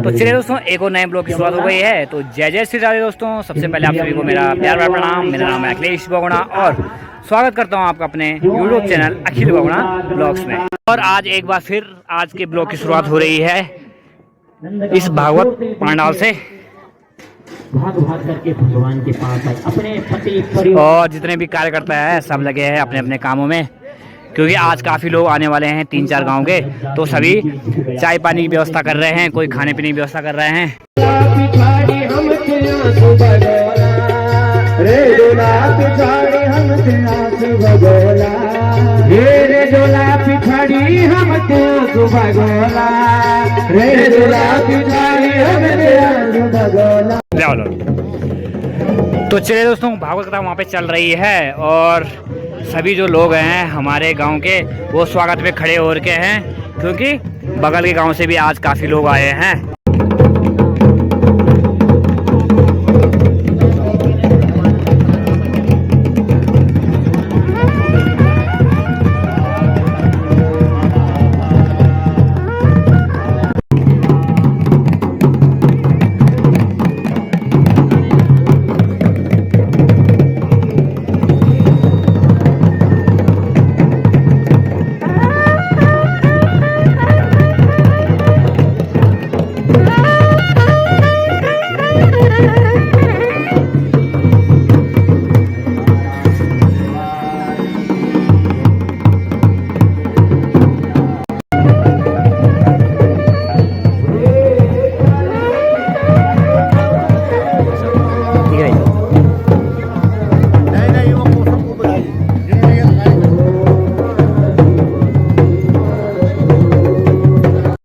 तो चलिए दोस्तों, एक और नए ब्लॉग की शुरुआत हो गई है। तो जय जय श्री राधे दोस्तों। सबसे पहले आप सभी को मेरा प्यार भरा प्रणाम। मेरा नाम है अखिलेश बगुणा और स्वागत करता हूं आपका अपने यूट्यूब चैनल अखिल बगुणा ब्लॉग्स में। और आज एक बार फिर आज के ब्लॉग की शुरुआत हो रही है इस भागवत पांडाल से। भाग भाग करके भगवान के पास अपने पति और जितने भी कार्यकर्ता है सब लगे हैं अपने अपने कामों में, क्योंकि आज काफ़ी लोग आने वाले हैं 3-4 गांव के। तो सभी चाय पानी की व्यवस्था कर रहे हैं, कोई खाने पीने की व्यवस्था कर रहे हैं। तो चलिए दोस्तों, भागवत कथा वहाँ पे चल रही है और सभी जो लोग हैं हमारे गांव के वो स्वागत में खड़े हो रखे हैं, क्योंकि बगल के गांव से भी आज काफ़ी लोग आए हैं।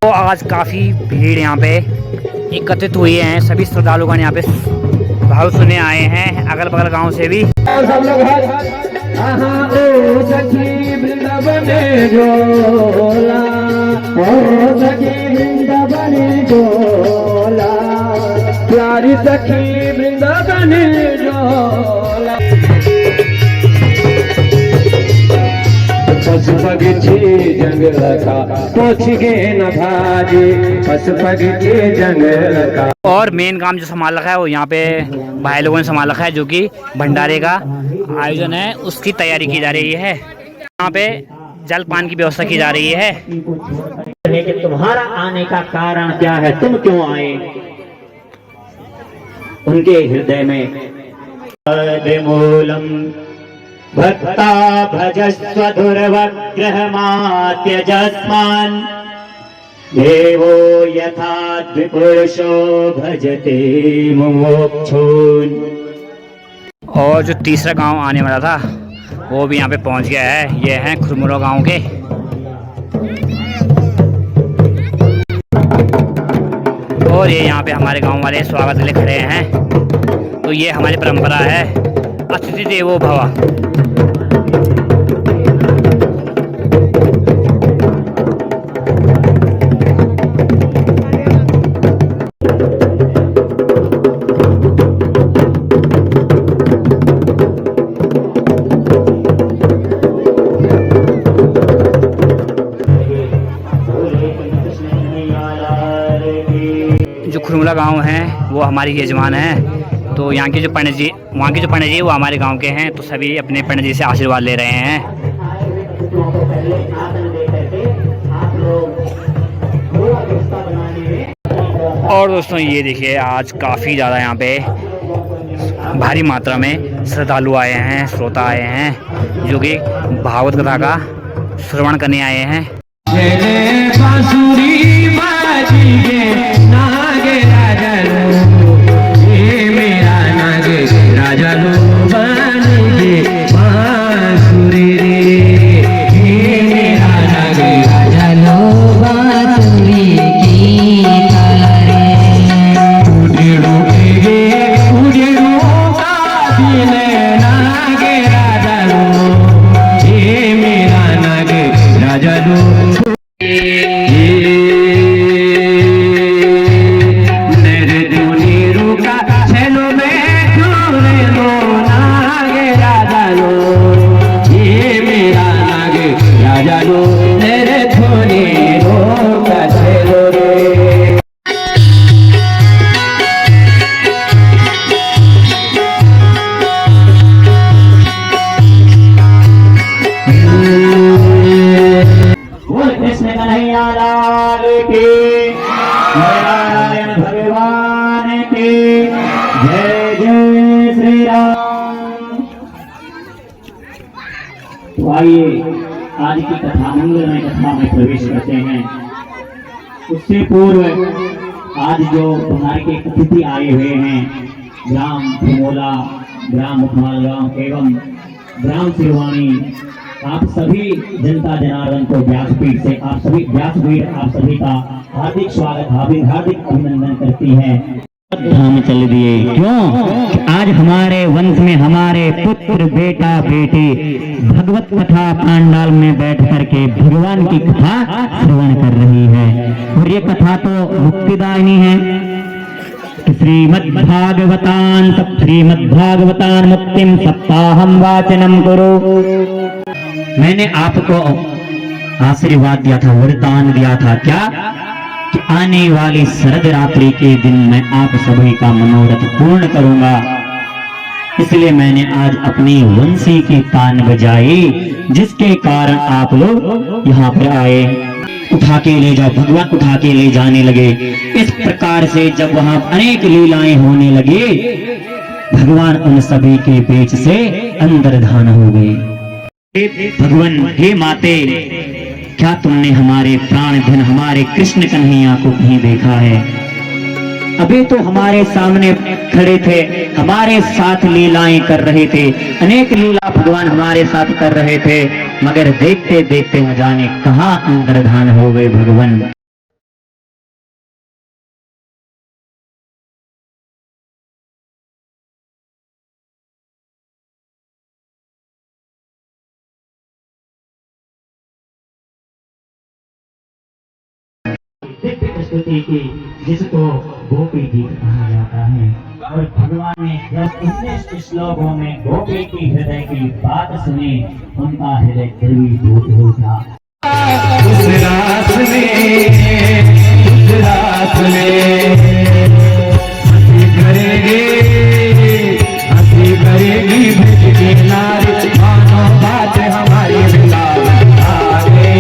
आज काफ़ी भीड़ यहाँ पे एकत्रित हुई है। सभी श्रद्धालुगण यहाँ पे भाव सुनने आए हैं, अगल बगल गांव से भी। प्यारी सखी वृंदावन जोला पशु पक्षी जंगल का पहुँच गए न भाजी, पशु पक्षी जंगल का। और मेन काम जो संभाल रखा है वो यहाँ पे भाई लोगों ने संभाल रखा है, जो कि भंडारे का आयोजन है उसकी तैयारी की जा रही है। यहाँ पे जलपान की व्यवस्था की जा रही है। कि तुम्हारा आने का कारण क्या है, तुम क्यों आए? उनके हृदय में मूलम भक्ता भजस्व दुर्वग्रहमात्यजस्मान् देवो यथा द्विपुरुषो भजते मुमुक्षून्। और जो तीसरा गांव आने वाला था वो भी यहाँ पे पहुँच गया है। ये है खुरमुरो गांव के। और ये यहाँ पे हमारे गांव वाले स्वागत के लिए खड़े हैं। तो ये हमारी परंपरा है, अतिथि देवो भव। जो खुरमुला गांव है वो हमारी यजमान है। तो यहाँ के जो पंडित जी, वहाँ के जो पंडित जी वो हमारे गांव के हैं। तो सभी अपने पंडित जी से आशीर्वाद ले रहे हैं। और दोस्तों ये देखिए, आज काफ़ी ज़्यादा यहाँ पे भारी मात्रा में श्रद्धालु आए हैं, श्रोता आए हैं, जो कि भागवत कथा का श्रवण करने आए हैं। नारायण भगवान की जय जय श्री राम। तो आइए आज की कथा मंगलमय कथा में प्रवेश करते हैं। उससे पूर्व आज जो हमारे के अतिथि आए हुए हैं, ग्राम भमोला, ग्राम मुखमालगांव एवं ग्राम सिरवाणी, आप सभी जनता जनार्दन को व्यासपीठ से आप सभी का हार्दिक स्वागत, हार्दिक अभिनंदन करती है। धाम चल दिए क्यों? आज हमारे वंश में हमारे पुत्र बेटा बेटी भगवत कथा पांडाल में बैठ करके भगवान की कथा श्रवण कर रही है, और ये कथा तो मुक्तिदायिनी है। श्रीमद्भागवतान मुक्तिम सप्ताहम वाचनम करो। मैंने आपको आशीर्वाद दिया था, वरदान दिया था क्या कि आने वाली शरद रात्रि के दिन मैं आप सभी का मनोरथ पूर्ण करूंगा। इसलिए मैंने आज अपनी वंशी की तान बजाई, जिसके कारण आप लोग यहाँ पर आए। उठा के ले जाओ, भगवान उठा के ले जाने लगे। इस प्रकार से जब वहां अनेक लीलाएं होने लगे, भगवान उन सभी के बीच से अंतर्धान हो गए। भगवान, हे माते, क्या तुमने हमारे प्राण धन हमारे कृष्ण कन्हैया को कहीं देखा है? अभी तो हमारे सामने खड़े थे, हमारे साथ लीलाएं कर रहे थे, अनेक लीला भगवान हमारे साथ कर रहे थे, मगर देखते देखते न जाने कहां अंतर्धान हो गए भगवान। दिव्य प्रस्तुति की जिसको गोपी गीत कहा जाता है, और भगवान ने जब 19 श्लोकों में गोपी की हृदय की बात सुनी, उनका हृदय द्रवीभूत हो गया। उस रात में हंसी करेगी भज के नारी, मानो बात हमारी वृंदावन आगे।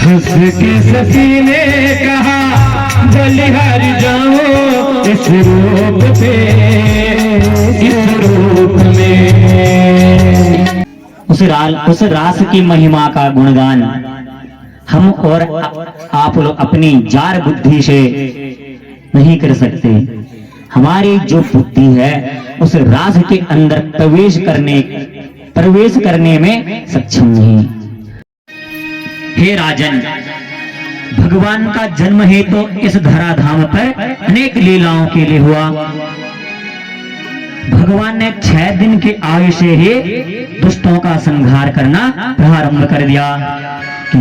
हंस के सती ने कहा बलिहार जाओ इस रूप पे, इस रूप में। उस रास की महिमा का गुणगान हम और आप लोग अपनी जार बुद्धि से नहीं कर सकते। हमारी जो बुद्धि है उस रास के अंदर प्रवेश करने में सक्षम नहीं। हे राजन, भगवान का जन्म है तो इस धराधाम पर अनेक लीलाओं के लिए हुआ। भगवान ने 6 दिन के आयु से ही दुष्टों का संहार करना प्रारंभ कर दिया।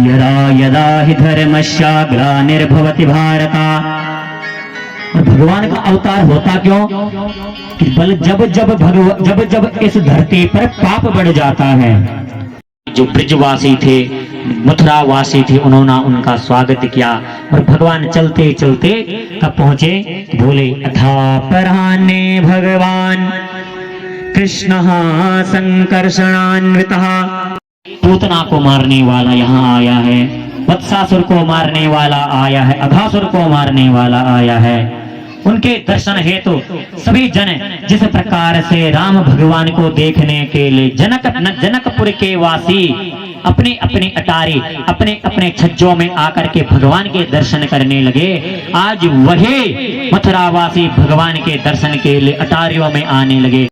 यदा यदा हि धर्मस्य ग्लानिर्भवति भारत। और भगवान का अवतार होता क्यों? कि जब जब इस धरती पर पाप बढ़ जाता है, जो ब्रजवासी थे, मथुरावासी थे, उन्होंने उनका स्वागत किया। और भगवान चलते चलते कब पहुंचे? बोले अथा पराने भगवान कृष्ण संकर्षणान्वितः। पूतना को मारने वाला यहाँ आया है, वत्सासुर को मारने वाला आया है, अघासुर को मारने वाला आया है। उनके दर्शन हेतु सभी जन जिस प्रकार से राम भगवान को देखने के लिए जनकपुर के वासी अपने अपने अटारी अपने अपने छज्जों में आकर के भगवान के दर्शन करने लगे, आज वही मथुरावासी भगवान के दर्शन के लिए अटारियों में आने लगे।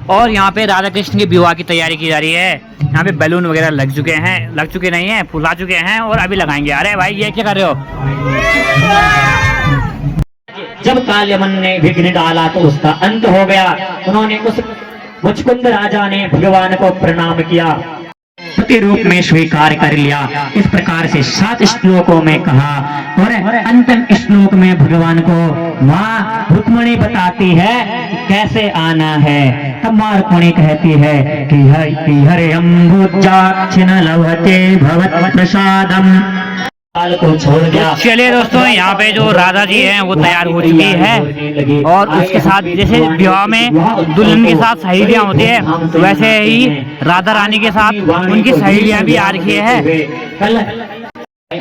और यहाँ पे राधा कृष्ण के विवाह की तैयारी की जा रही है। यहाँ पे बैलून वगैरह लग चुके नहीं है, फुला चुके हैं और अभी लगाएंगे। अरे भाई ये क्या कर रहे हो? जब काल्यमन ने विघ्न डाला तो उसका अंत हो गया। उन्होंने उस मुचकुंद राजा ने भगवान को प्रणाम किया, पति रूप में स्वीकार कर लिया। इस प्रकार से 7 श्लोकों में कहा, और अंतिम श्लोक में भगवान को माँ रुक्मिणी बताती है कि कैसे आना है। तब माँ रुक्मिणी कहती है कि हरे अम्बुजाक्षिण लभते भवत् प्रसादम। लाल को छोड़ दिया। चलिए दोस्तों, यहाँ पे जो राधा जी हैं वो तैयार हो चुकी है और उसके साथ जैसे विवाह में दुल्हन के साथ सहेलियां होती है, तो वैसे ही राधा रानी के साथ उनकी सहेलियां भी आ रखी है। कल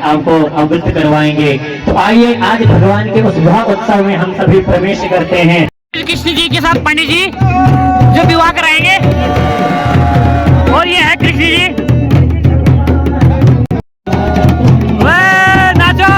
आपको अवगत करवाएंगे। तो आइए आज भगवान के उस विवाह उत्सव में हम सभी प्रवेश करते हैं। कृष्ण जी के साथ पंडित जी जो विवाह कराएंगे, और ये है कृष्ण जी। नाचो।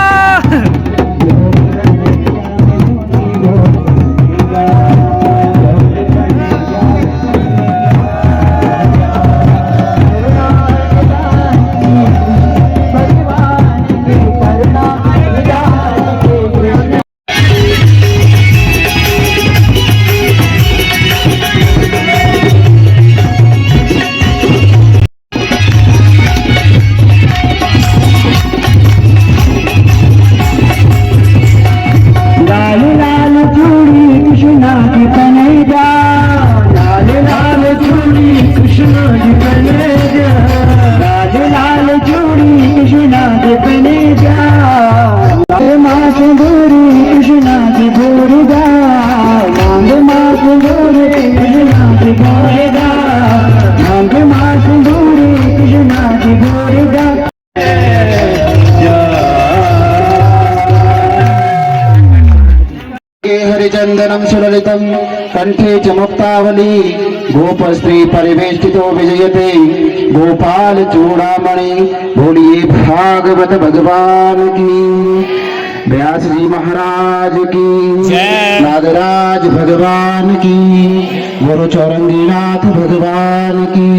हरिचंदनम सुललितम कंठे च मुक्तावली गोपस्त्री परिवेष्टितो विजयते गोपाल चूड़ामणि। बोलिए भागवत भगवान की, व्यास जी महाराज की, नागराज भगवान की, गुरु चौरंगीनाथ भगवान की।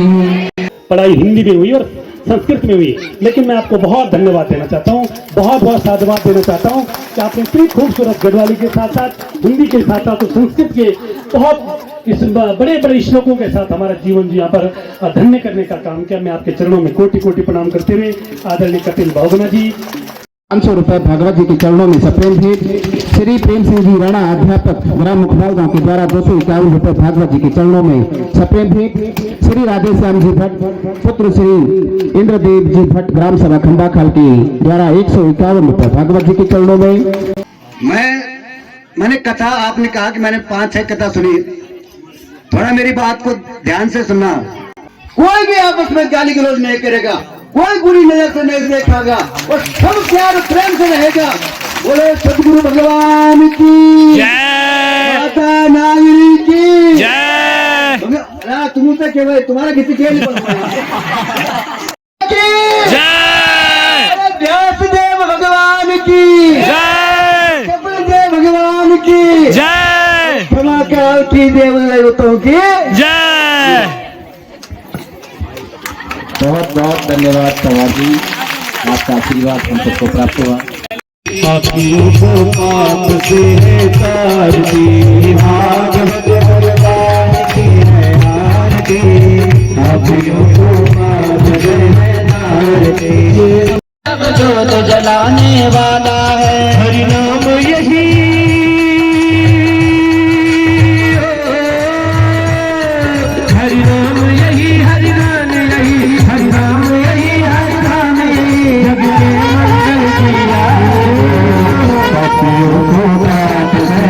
पढ़ाई हिंदी में हुई और संस्कृत में हुई, लेकिन मैं आपको बहुत धन्यवाद देना चाहता हूँ, बहुत बहुत साधुवाद देना चाहता हूँ कि आपने इतनी खूबसूरत गढ़वाली के साथ साथ हिंदी के साथ साथ संस्कृत के बहुत इस बड़े बड़े श्लोकों के साथ हमारा जीवन यहाँ पर धन्य करने का काम किया। मैं आपके चरणों में कोटि कोटि प्रणाम करते हुए आदरणीय कपिल बहुगुणा जी 500 रुपए भागवत जी के चरणों में सप्रेम भेंट। श्री प्रेम सिंह जी राणा अध्यापक ग्राम मुखबाल गांव के द्वारा 251 रुपए भागवत जी के चरणों में सप्रेम भेंट। श्री राधे श्याम जी भट्ट पुत्र श्री इंद्रदेव जी भट्ट ग्राम सभा खंबाखाल के द्वारा 151 रुपए भागवत जी के चरणों में। मैंने कथा, आपने कहा कि मैंने 5-6 कथा सुनी, थोड़ा मेरी बात को ध्यान से सुनना। कोई भी आपस में गाली गलौज नहीं करेगा, कोई बुरी नजर से नहीं देखेगा और सब प्यार प्रेम से रहेगा। बोले सदगुरु भगवान की जय, माता नागरी की जय, तुम से क्या भाई, तुम्हारा किसी खेल व्यासदेव भगवान की जय, कपिल देव भगवान की जय, महाकाल की देवताओं की जय। बहुत बहुत धन्यवाद सवार जी, आपका आशीर्वाद हम सबको प्राप्त हुआ। जोत जलाने वाला है हरि नाम यही, हरि नाम यही, हरि नाम यही, हरि नाम यही, हरि नाम यही, जग में मंगल किया पापियों को बात है।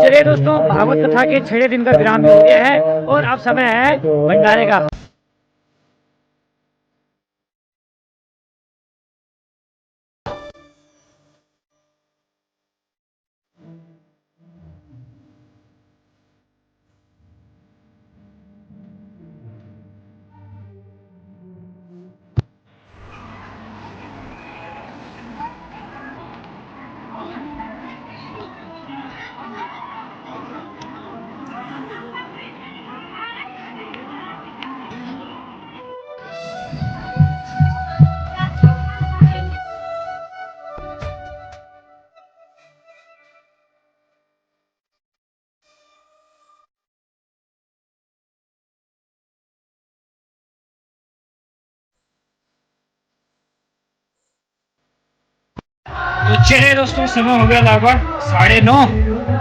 चलिए दोस्तों, भागवत कथा के 6 दिन का विराम मिल गया है और अब समय है भंडारे का। तो चलिए दोस्तों, समय हो गया लगभग 9:30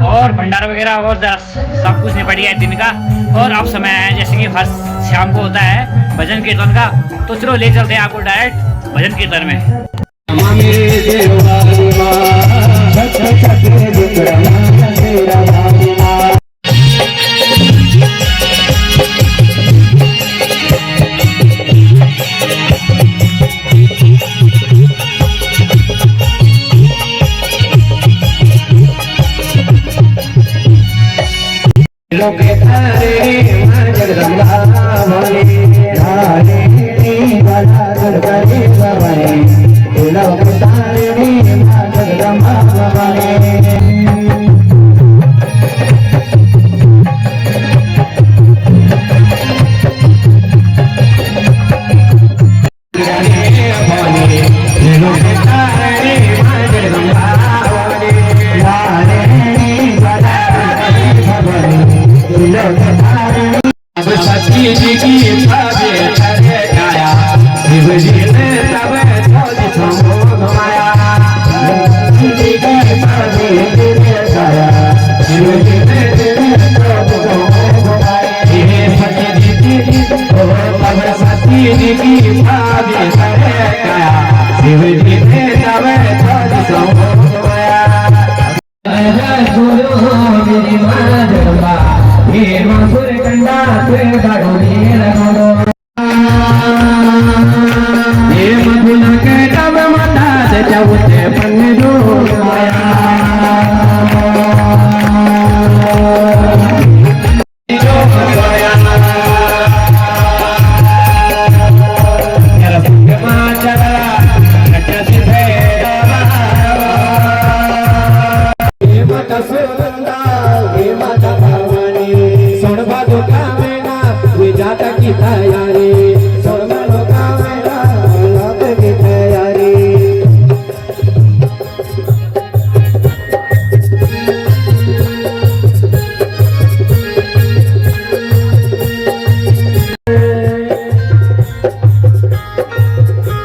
और भंडारा वगैरह और सब कुछ निपट गया है दिन का। और अब समय है जैसे कि हर शाम को होता है भजन कीर्तन का, तो चलो ले चलते हैं आपको डायरेक्ट भजन कीर्तन में। सोनबा दुखा में ना वे जाता की ताया